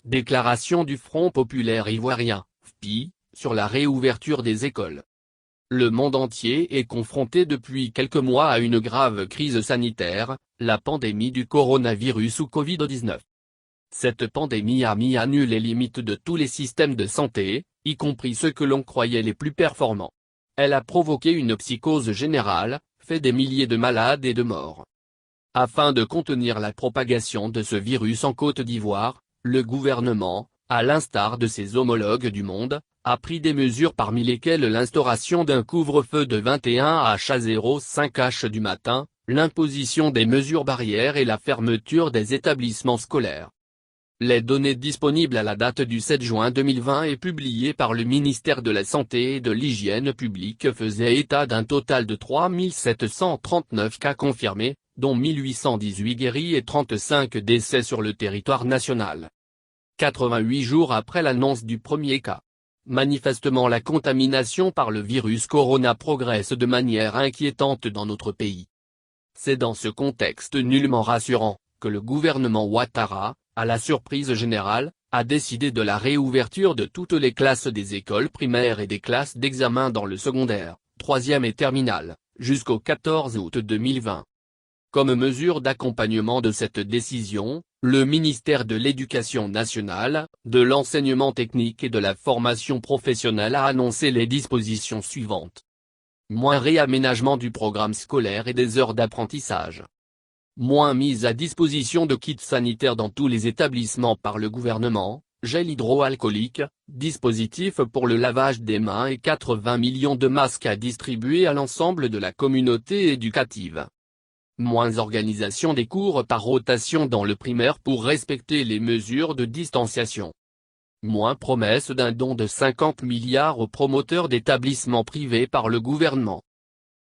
Déclaration du Front populaire ivoirien, FPI, sur la réouverture des écoles. Le monde entier est confronté depuis quelques mois à une grave crise sanitaire, la pandémie du coronavirus ou Covid-19. Cette pandémie a mis à nu les limites de tous les systèmes de santé, y compris ceux que l'on croyait les plus performants. Elle a provoqué une psychose générale, fait des milliers de malades et de morts. Afin de contenir la propagation de ce virus en Côte d'Ivoire, le gouvernement, à l'instar de ses homologues du monde, a pris des mesures parmi lesquelles l'instauration d'un couvre-feu de 21h à 05h du matin, l'imposition des mesures barrières et la fermeture des établissements scolaires. Les données disponibles à la date du 7 juin 2020 et publiées par le ministère de la Santé et de l'Hygiène publique faisaient état d'un total de 3739 cas confirmés, dont 1818 guéris et 35 décès sur le territoire national. 88 jours après l'annonce du premier cas. Manifestement la contamination par le virus corona progresse de manière inquiétante dans notre pays. C'est dans ce contexte nullement rassurant, que le gouvernement Ouattara, à la surprise générale, a décidé de la réouverture de toutes les classes des écoles primaires et des classes d'examen dans le secondaire, 3e et terminale, jusqu'au 14 août 2020. Comme mesure d'accompagnement de cette décision, le ministère de l'Éducation nationale, de l'enseignement technique et de la formation professionnelle a annoncé les dispositions suivantes. Moins réaménagement du programme scolaire et des heures d'apprentissage. Moins mise à disposition de kits sanitaires dans tous les établissements par le gouvernement, gel hydroalcoolique, dispositif pour le lavage des mains et 80 millions de masques à distribuer à l'ensemble de la communauté éducative. Moins organisation des cours par rotation dans le primaire pour respecter les mesures de distanciation. Moins promesse d'un don de 50 milliards aux promoteurs d'établissements privés par le gouvernement.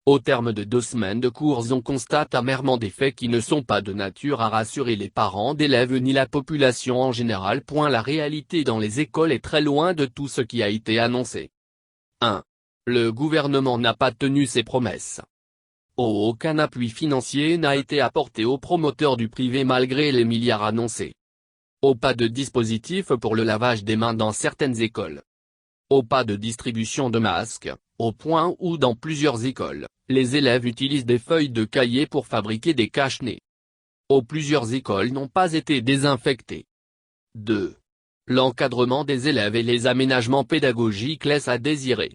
Au terme de 2 semaines de cours, on constate amèrement des faits qui ne sont pas de nature à rassurer les parents d'élèves ni la population en général. La réalité dans les écoles est très loin de tout ce qui a été annoncé. 1. Le gouvernement n'a pas tenu ses promesses. Aucun appui financier n'a été apporté aux promoteurs du privé malgré les milliards annoncés. Pas de dispositif pour le lavage des mains dans certaines écoles. Pas de distribution de masques, au point où dans plusieurs écoles, les élèves utilisent des feuilles de cahier pour fabriquer des cache-nez. Plusieurs écoles n'ont pas été désinfectées. 2. L'encadrement des élèves et les aménagements pédagogiques laissent à désirer.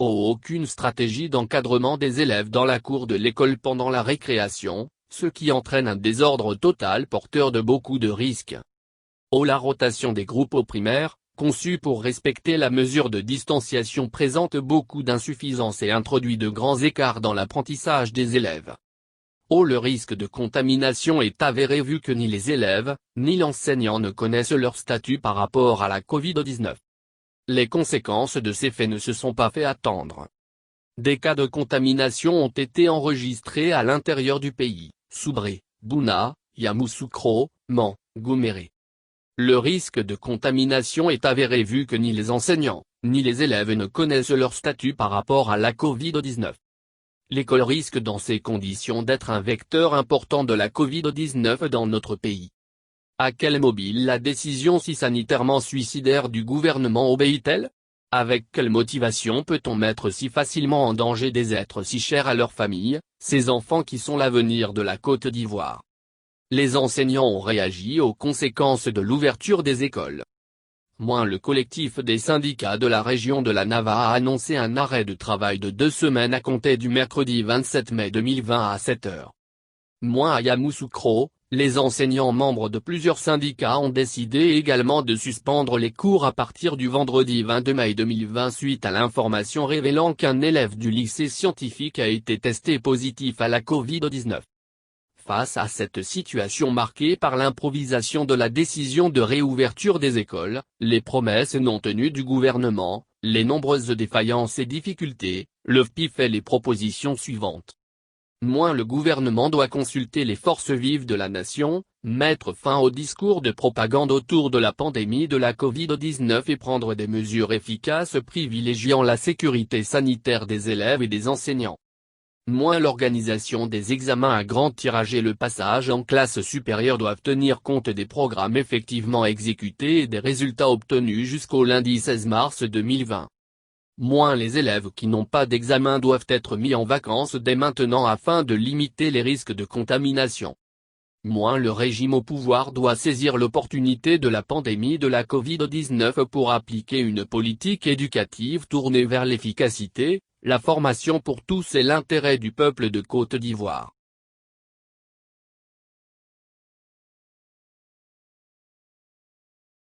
Aucune stratégie d'encadrement des élèves dans la cour de l'école pendant la récréation, ce qui entraîne un désordre total porteur de beaucoup de risques. La rotation des groupes au primaire, conçue pour respecter la mesure de distanciation, présente beaucoup d'insuffisances et introduit de grands écarts dans l'apprentissage des élèves. Le risque de contamination est avéré vu que ni les élèves, ni l'enseignant ne connaissent leur statut par rapport à la Covid-19. Les conséquences de ces faits ne se sont pas fait attendre. Des cas de contamination ont été enregistrés à l'intérieur du pays, Soubré, Bouna, Yamoussoukro, Mans, Gouméré. Le risque de contamination est avéré vu que ni les enseignants, ni les élèves ne connaissent leur statut par rapport à la Covid-19. L'école risque dans ces conditions d'être un vecteur important de la Covid-19 dans notre pays. À quel mobile la décision si sanitairement suicidaire du gouvernement obéit-elle? Avec quelle motivation peut-on mettre si facilement en danger des êtres si chers à leur famille, ces enfants qui sont l'avenir de la Côte d'Ivoire? Les enseignants ont réagi aux conséquences de l'ouverture des écoles. Le collectif des syndicats de la région de la Nava a annoncé un arrêt de travail de 2 semaines à compter du mercredi 27 mai 2020 à 7h. À Yamoussoukro, les enseignants membres de plusieurs syndicats ont décidé également de suspendre les cours à partir du vendredi 22 mai 2020 suite à l'information révélant qu'un élève du lycée scientifique a été testé positif à la Covid-19. Face à cette situation marquée par l'improvisation de la décision de réouverture des écoles, les promesses non tenues du gouvernement, les nombreuses défaillances et difficultés, le FPI fait les propositions suivantes. Le gouvernement doit consulter les forces vives de la nation, mettre fin au discours de propagande autour de la pandémie de la Covid-19 et prendre des mesures efficaces privilégiant la sécurité sanitaire des élèves et des enseignants. moins l'organisation des examens à grand tirage et le passage en classe supérieure doivent tenir compte des programmes effectivement exécutés et des résultats obtenus jusqu'au lundi 16 mars 2020. Moins les élèves qui n'ont pas d'examen doivent être mis en vacances dès maintenant afin de limiter les risques de contamination. Moins le régime au pouvoir doit saisir l'opportunité de la pandémie de la Covid-19 pour appliquer une politique éducative tournée vers l'efficacité, la formation pour tous et l'intérêt du peuple de Côte d'Ivoire.